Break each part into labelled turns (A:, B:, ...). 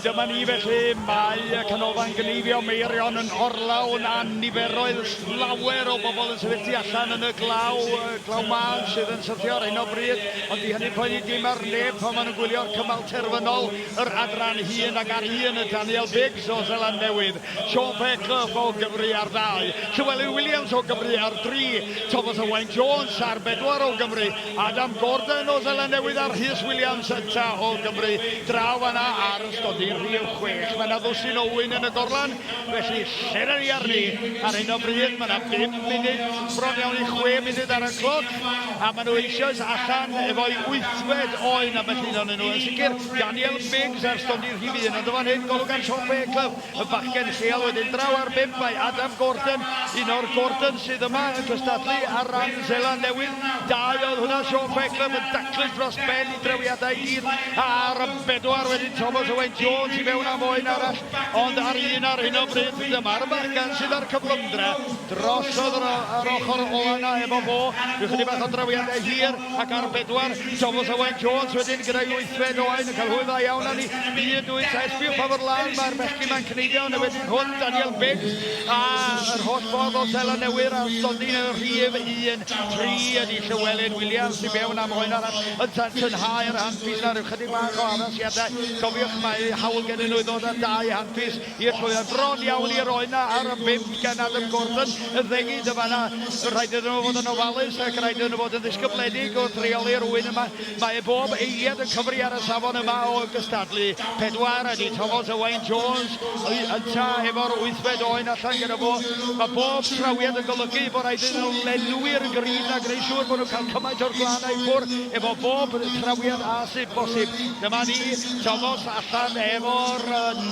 A: Dyma ni felly, mae canolfan gynifio Meirion yn orlawn a niferoedd llawer o bobl yn sefyll tu allan yn y glaw man sydd yn syrthio ar hyn o bryd, ond i hynny poeni dim ar neb pan maen nhw'n gwylio'r cymal terfynol yr adran hun ac ar un y Daniel Biggs o Seland Newydd, Sean Fairclough o Gymru ar 2, Llewellyn Williams o Gymru ar 3, Thomas Owain Jones ar 4 o Gymru, Adam Gordon o Seland Newydd ar Rhys Williams ynta o Gymru, draw yna ar ystodi'r rhif 6. Mae yna ddwsin o wyn yn y gorlan, felly seren i arni ar hyn o bryd. Mae yna 5 munud, bron iawn i 6 munud ar y cloc, a maen nhw eisoes allan efo'i 8fed oen am y llun o'n nhw. Yn sicr, Daniel Biggs ar stodi'r rhif 1, ond dyma'n hyn golwg gan Sean Fairclough, y bachgen lleol wedyn draw ar 5, mae Adam Gordon, un o'r Gordon sydd yma yn cystadlu ar ran Seland Newydd. 2 oedd hwnna, Sean Fairclough yn daclus dros ben i drewiadau gyd, ar 4 wedyn Thomas Owain Jones i fewn am oen arall, ond ar 1 ar hyn o bryd dyma'r bachgen sydd ar cyflymdra drosodd ar ochr o yna efo fo. Rwy'n chydig bach o drawiadau hir ac ar 4 Thomas Owain Jones wedyn gyda'i 8fed oen yn cael hwyl dda iawn ani 1, 2, 3 sbiwch pa fo'r lan, mae'r bechgyn ma'n cneidio yn wedyn hwn Daniel Biggs a yr holl ffordd o Seland Newydd ar stodi'n y rhif 1, 3 ydi Llewellyn Williams i fewn am oen arall yn tynhau'r handpys na rhyw chydig bach o addasiadau. Cofiwch mae hawl gen nhw i ddod â 2 handpys i'r llwyfan bron iawn i'r oen ar y 5 gan Adam Gordon y ddegu dyma na. Rhaid iddyn nhw fod yn ofalus ac rhaid iddyn nhw fod yn ddisgybledig o dreoli'r wyn yma. Mae bob eiliad yn cyfri ar y safon yma o gystadlu. 4 ydi Thomas Owain Jones ynta efo'r 8fed oen allan gyda fo. Mae bob trawiad yn golygu bod rhaid iddyn nhw lenwi'r grin a greu siŵr bod nhw'n cael cymaint o'r glanau ffwr efo bob trawiad a sydd bosib. Dyma ni Thomas allan efo'r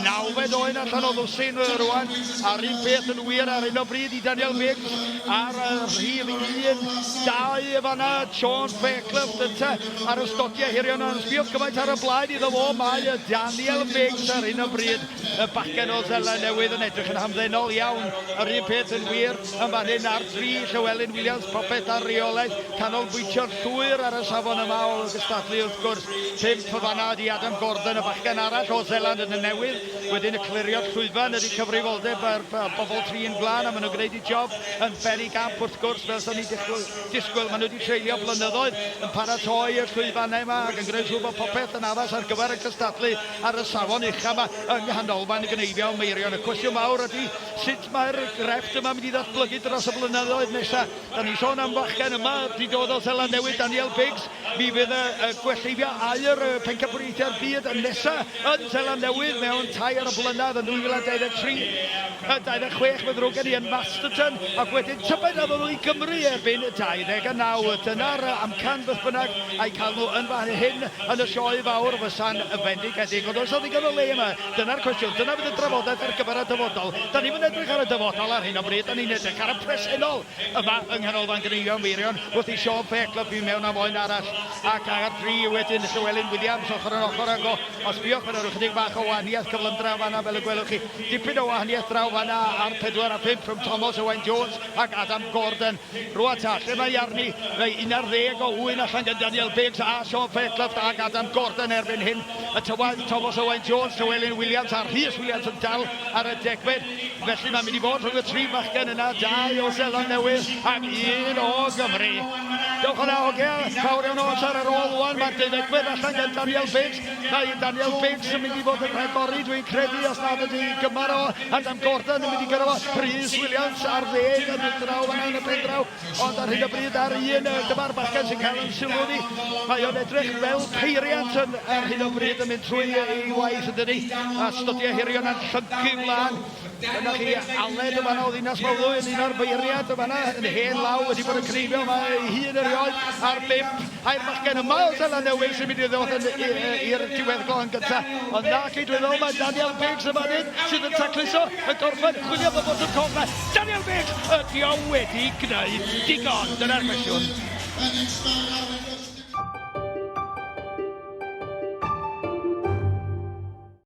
A: 9fed oen allan o ddwsin rwan, a'r un peth yn wir ar hyn o bryd i Daniel Biggs ar y rhif 1, 2 fanna Sean Fairclough ynta ar y stodiau hirion yn sbiwch gymaint ar y blaen iddo fo. Mae Daniel Biggs ar hyn o bryd, y bachgen o Seland Newydd yn edrych yn hamddenol iawn. Yr un peth yn wir yn fan hyn ar 3 Llewellyn Williams, popeth ar reolaeth, canolbwyntio'r llwyr ar y safon yma o gystadlu wrth gwrs. 5 fanna di Adam Gordon, y bachgen arall o Seland yn y Newydd, wedyn y clirio'r llwyfan ydi cyfrifoldeb ar bobl 3 yn glân a maen nhw'n gwneud i job yn Ferry Gamp wrth gwrs fel sy'n ni disgwyl. Maen nhw wedi treulio blynyddoedd yn paratoi y llwyfannau yma ac yn gwneud siŵr bod popeth yn addas ar gyfer y cystadlu ar y safon ucha yma yng nghanolfan y gneifio Meirion. Y cwestiwn mawr ydi sut mae'r grefft yma mynd i ddatblygu dros y blynyddoedd nesaf. Da ni sôn am fachgen yma di dod o Seland Newydd, Daniel Biggs. Mi fydd y gwellifio air pencampwriaethau'r byd yn nesaf yn Seland Newydd mewn 2 blynedd yn 2023. 26 fydd rhwng gen i yn Masterton ac wedyn tybed a ddod nhw i Gymru erbyn 29. Dyna'r amcan beth bynnag a'i cael nhw yn fan hyn yn y sioe fawr fysa'n fendigedig. Ond oes o ddigon o le yma? Dyna'r cwestiwn. Dyna fydd y drafodaeth ar gyfer y dyfodol. Da ni'n edrych ar y dyfodol ar hyn o bryd. Da ni'n edrych ar y presennol yma yng nghanolfan gneifio Meirion wrth i Sean Fairclough i mewn am oen arall ac ar 3 wedyn Llewellyn Williams ochr yn ochr ag os biwch yn yr ychydig bach o wahaniaeth cyflymdra fanna fel y gwelwch chi. Dipyn o wahaniaeth draw fanna ar 4 a 5 from Thomas Owain Jones ac Adam Gordon. Rwan ta, lle mae arni 11 o wyn allan gan Daniel Biggs a Sean Fairclough ac Adam Gordon erbyn hyn. Y Thomas Owain Jones, Llewellyn Williams a Rhys Williams yn dal ar y degfed. Felly mae'n mynd i fod rhwng y 3 bachgen yna, 2 o Seland Newydd ac 1 o Gymru. Diolch yn awgel, fawr iawn o amser ar ôl wan, mae'r degfed allan gan Daniel Biggs. Mae Daniel Biggs yn mynd i fod yn rhagori, dwi'n credu, os nad ydi gymar o Adam Gordon yn mynd i gyrra fo. Rhys Williams ar 10 yn y draw fanna yn y pen draw, ond ar hyn o bryd ar 1 dyma'r bachgen sy'n cael yn sylw ni. Mae o'n edrych fel peiriant ar hyn o bryd yn mynd trwy ei waith yn dydi, a stodiau hirion yn llyncu mlaen. Dyna chi Aled y fanna o ddinas Mawddwy yn un o'r beiriad y fanna yn hen law wedi bod yn creifio. Mae hun erioed ar 5. A'r bachgen yma o Seland Newydd sy'n mynd i ddod i'r diweddglo yn gyntaf. Ond na chi dwi'n meddwl mae Daniel Biggs y fan hyn sydd yn tacluso y gorffen chwilio bod yn coffa. Daniel Biggs ydi o wedi gwneud digon. Dyna'r cwestiwn.